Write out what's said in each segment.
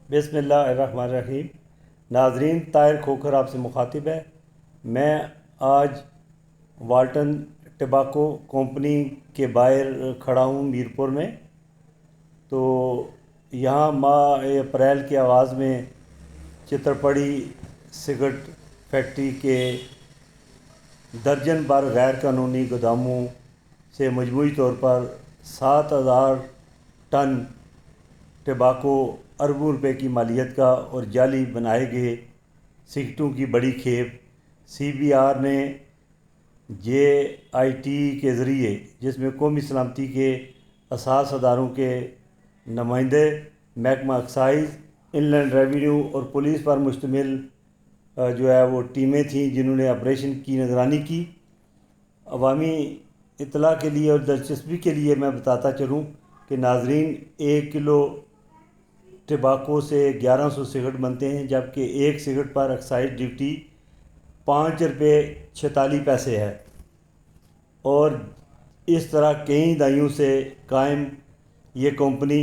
بسم اللہ الرحمن الرحیم۔ ناظرین، طاہر کھوکھر آپ سے مخاطب ہے۔ میں آج والٹن ٹباکو کمپنی کے باہر کھڑا ہوں میرپور میں۔ تو یہاں ماہ اپریل کے آغاز میں چترپڑی سگریٹ فیکٹری کے درجن بھر غیر قانونی گوداموں سے مجموعی طور پر 7,000 ٹن ٹباکو اربوں روپے کی مالیت کا اور جعلی بنائے گئے سگریٹوں کی بڑی کھیپ سی بی آر نے جے آئی ٹی کے ذریعے، جس میں قومی سلامتی کے اساس اداروں کے نمائندے، محکمہ ایکسائز، انلینڈ ریونیو اور پولیس پر مشتمل جو ہے وہ ٹیمیں تھیں جنہوں نے آپریشن کی نگرانی کی۔ عوامی اطلاع کے لیے اور دلچسپی کے لیے میں بتاتا چلوں کہ ناظرین، 1 کلو ٹباکو سے 1100 سگریٹ بنتے ہیں، جبکہ ایک سگریٹ پر ایکسائز ڈیوٹی 5 روپے 46 پیسے ہے، اور اس طرح کئی دہائیوں سے قائم یہ کمپنی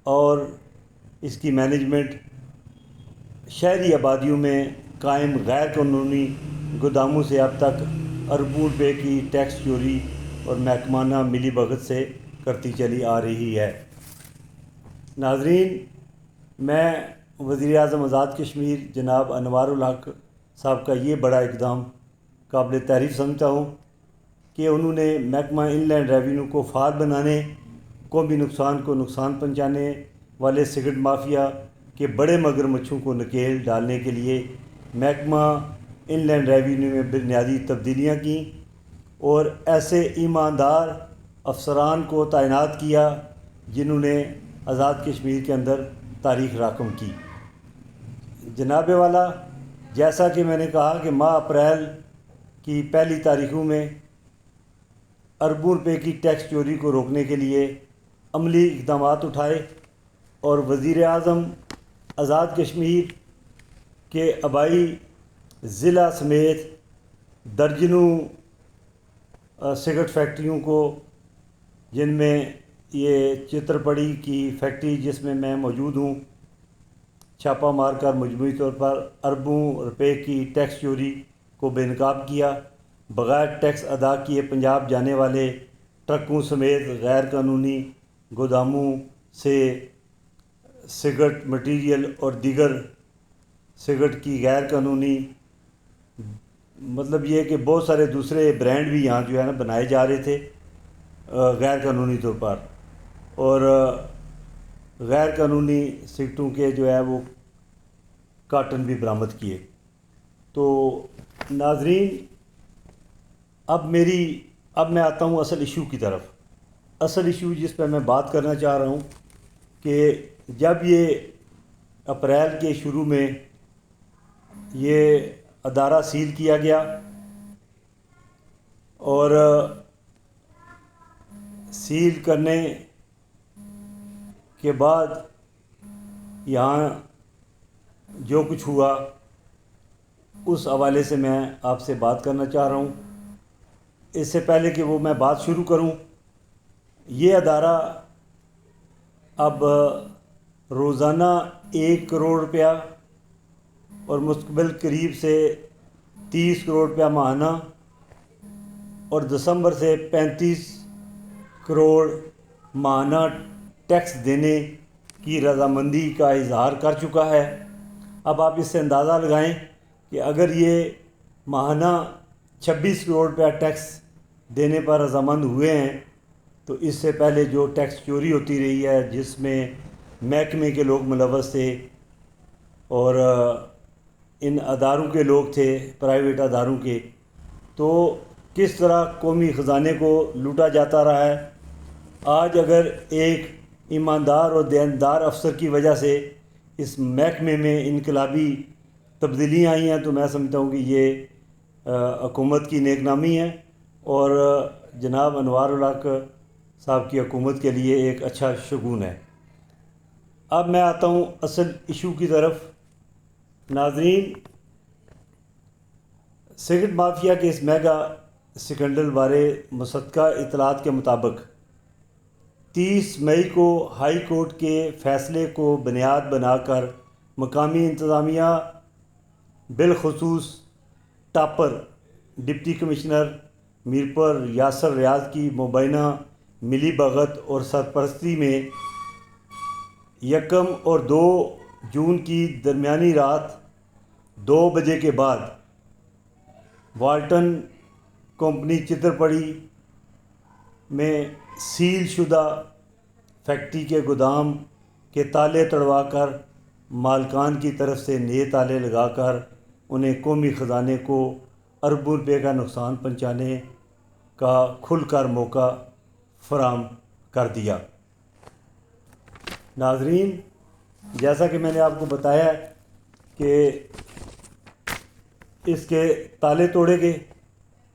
اور اس کی مینجمنٹ شہری آبادیوں میں قائم غیر قانونی گوداموں سے اب تک اربوں روپے کی ٹیکس چوری اور محکمانہ ملی بھگت سے کرتی چلی آ رہی ہے۔ ناظرین، میں وزیر اعظم آزاد کشمیر جناب انوار الحق صاحب کا یہ بڑا اقدام قابل تعریف سمجھتا ہوں کہ انہوں نے محکمہ انلینڈ ریونیو کو فعال بنانے، قومی نقصان کو نقصان پہنچانے والے سگریٹ مافیا کے بڑے مگرمچھوں کو نکیل ڈالنے کے لیے محکمہ انلینڈ ریونیو میں بنیادی تبدیلیاں کیں اور ایسے ایماندار افسران کو تعینات کیا جنہوں نے آزاد کشمیر کے اندر تاریخ رقم کی۔ جناب والا، جیسا کہ میں نے کہا کہ ماہ اپریل کی پہلی تاریخوں میں اربوں روپے کی ٹیکس چوری کو روکنے کے لیے عملی اقدامات اٹھائے، اور وزیر اعظم آزاد کشمیر کے آبائی ضلع سمیت درجنوں سگریٹ فیکٹریوں کو، جن میں یہ چترپڑی کی فیکٹری جس میں میں موجود ہوں، چھاپہ مار کر مجموعی طور پر اربوں روپے کی ٹیکس چوری کو بے نقاب کیا۔ بغیر ٹیکس ادا کیے پنجاب جانے والے ٹرکوں سمیت غیر قانونی گوداموں سے سگریٹ مٹیریل اور دیگر سگریٹ کی غیر قانونی، مطلب یہ کہ بہت سارے دوسرے برانڈ بھی یہاں جو ہے نا بنائے جا رہے تھے غیر قانونی طور پر، اور غیر قانونی سگریٹوں کے جو ہے وہ کارٹن بھی برآمد کیے۔ تو ناظرین، اب میں آتا ہوں اصل ایشو کی طرف۔ اصل ایشو جس پہ میں بات کرنا چاہ رہا ہوں کہ جب یہ اپریل کے شروع میں یہ ادارہ سیل کیا گیا اور سیل کرنے کے بعد یہاں جو کچھ ہوا اس حوالے سے میں آپ سے بات کرنا چاہ رہا ہوں۔ اس سے پہلے کہ وہ میں بات شروع کروں، یہ ادارہ اب روزانہ 1 کروڑ روپیہ اور مستقبل قریب سے 30 کروڑ روپیہ ماہانہ اور دسمبر سے 35 کروڑ ماہانہ ٹیکس دینے کی رضامندی کا اظہار کر چکا ہے۔ اب آپ اس سے اندازہ لگائیں کہ اگر یہ ماہانہ 26 کروڑ روپیہ ٹیکس دینے پر رضامند ہوئے ہیں، تو اس سے پہلے جو ٹیکس چوری ہوتی رہی ہے جس میں محکمے کے لوگ ملوث تھے اور ان اداروں کے لوگ تھے، پرائیویٹ اداروں کے، تو کس طرح قومی خزانے کو لوٹا جاتا رہا ہے۔ آج اگر ایک ایماندار اور دیانتدار افسر کی وجہ سے اس محکمے میں انقلابی تبدیلیاں آئی ہیں، تو میں سمجھتا ہوں کہ یہ حکومت کی نیک نامی ہے اور جناب انوار الحق صاحب کی حکومت کے لیے ایک اچھا شگون ہے۔ اب میں آتا ہوں اصل ایشو کی طرف۔ ناظرین، سگریٹ مافیا کے اس میگا سکینڈل بارے مصدقہ اطلاعات کے مطابق 30 مئی کو ہائی کورٹ کے فیصلے کو بنیاد بنا کر مقامی انتظامیہ بالخصوص topper deputy commissioner Mirpur Yasir Riaz کی مبینہ ملی بھگت اور سرپرستی میں 1 اور 2 جون کی درمیانی رات 2 بجے کے بعد والٹن کمپنی چترپڑی میں سیل شدہ فیکٹری کے گودام کے تالے تڑوا کر مالکان کی طرف سے نئے تالے لگا کر انہیں قومی خزانے کو اربوں روپے کا نقصان پہنچانے کا کھل کر موقع فراہم کر دیا۔ ناظرین، جیسا کہ میں نے آپ کو بتایا کہ اس کے تالے توڑے گئے۔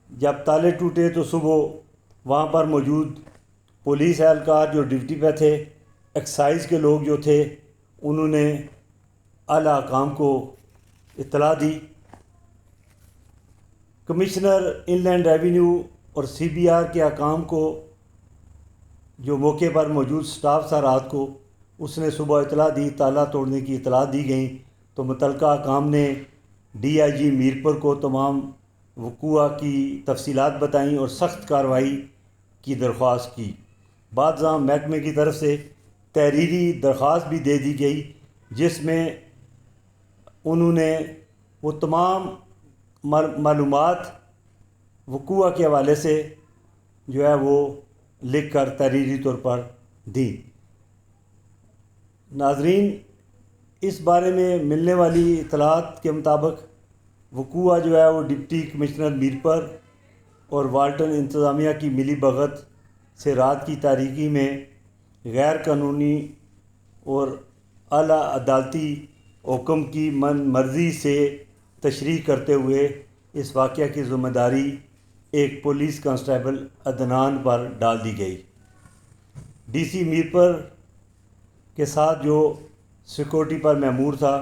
جب تالے ٹوٹے تو صبح وہاں پر موجود پولیس اہلکار جو ڈیوٹی پہ تھے، ایکسائز کے لوگ جو تھے، انہوں نے اعلیٰ حکام کو اطلاع دی۔ کمشنر ان لینڈ ریونیو اور سی بی آر کے حکام کو جو موقع پر موجود سٹاف تھا رات کو، اس نے صبح اطلاع دی، تالا توڑنے کی اطلاع دی گئی تو متعلقہ حکام نے ڈی آئی جی میرپور کو تمام وقوع کی تفصیلات بتائیں اور سخت کارروائی کی درخواست کی۔ بعد ازاں محکمے کی طرف سے تحریری درخواست بھی دے دی گئی، جس میں انہوں نے وہ تمام معلومات وقوع کے حوالے سے جو ہے وہ لکھ کر تحریری طور پر دی۔ ناظرین، اس بارے میں ملنے والی اطلاعات کے مطابق وقوع جو ہے وہ ڈپٹی کمشنر میرپور اور والٹن انتظامیہ کی ملی بھگت سے رات کی تاریکی میں غیر قانونی اور اعلیٰ عدالتی حکم کی من مرضی سے تشریح کرتے ہوئے اس واقعہ کی ذمہ داری ایک پولیس کانسٹیبل عدنان پر ڈال دی گئی۔ ڈی سی میرپور کے ساتھ جو سیکورٹی پر مأمور تھا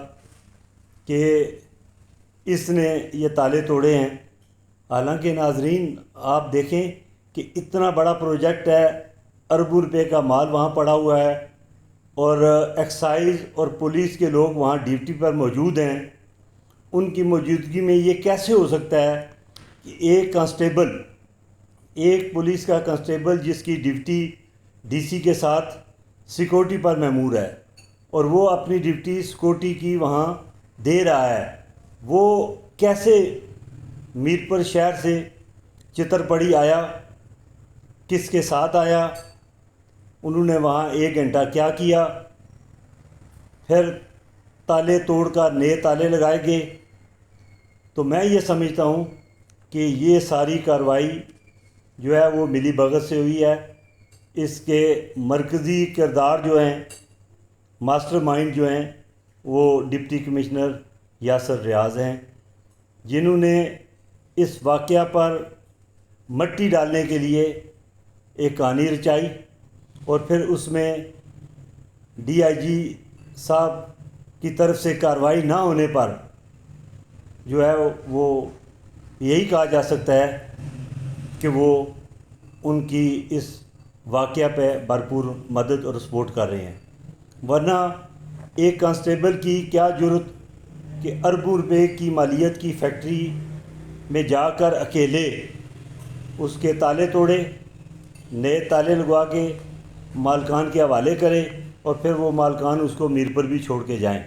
کہ اس نے یہ تالے توڑے ہیں۔ حالانکہ ناظرین، آپ دیکھیں کہ اتنا بڑا پروجیکٹ ہے، اربوں روپے کا مال وہاں پڑا ہوا ہے اور ایکسائز اور پولیس کے لوگ وہاں ڈیوٹی پر موجود ہیں۔ ان کی موجودگی میں یہ کیسے ہو سکتا ہے کہ ایک کانسٹیبل، ایک پولیس کا کانسٹیبل جس کی ڈیوٹی ڈی سی کے ساتھ سیکورٹی پر مأمور ہے اور وہ اپنی ڈیوٹی سیکورٹی کی وہاں دے رہا ہے، وہ کیسے میرپور شہر سے چترپڑی آیا، کس کے ساتھ آیا، انہوں نے وہاں 1 گھنٹہ کیا کیا، پھر تالے توڑ کر نئے تالے لگائے گئے۔ تو میں یہ سمجھتا ہوں کہ یہ ساری کارروائی جو ہے وہ ملی بھگت سے ہوئی ہے۔ اس کے مرکزی کردار جو ہیں، ماسٹر مائنڈ جو ہیں، وہ ڈپٹی کمشنر یاسر ریاض ہیں، جنہوں نے اس واقعہ پر مٹی ڈالنے کے لیے ایک کہانی رچائی اور پھر اس میں ڈی آئی جی صاحب کی طرف سے کارروائی نہ ہونے پر جو ہے وہ یہی کہا جا سکتا ہے کہ وہ ان کی اس واقعہ پہ بھرپور مدد اور سپورٹ کر رہے ہیں، ورنہ ایک کانسٹیبل کی کیا جرت کہ اربوں روپے کی مالیت کی فیکٹری میں جا کر اکیلے اس کے تالے توڑے، نئے تالے لگوا کے مالکان کے حوالے کرے اور پھر وہ مالکان اس کو میرپور بھی چھوڑ کے جائیں۔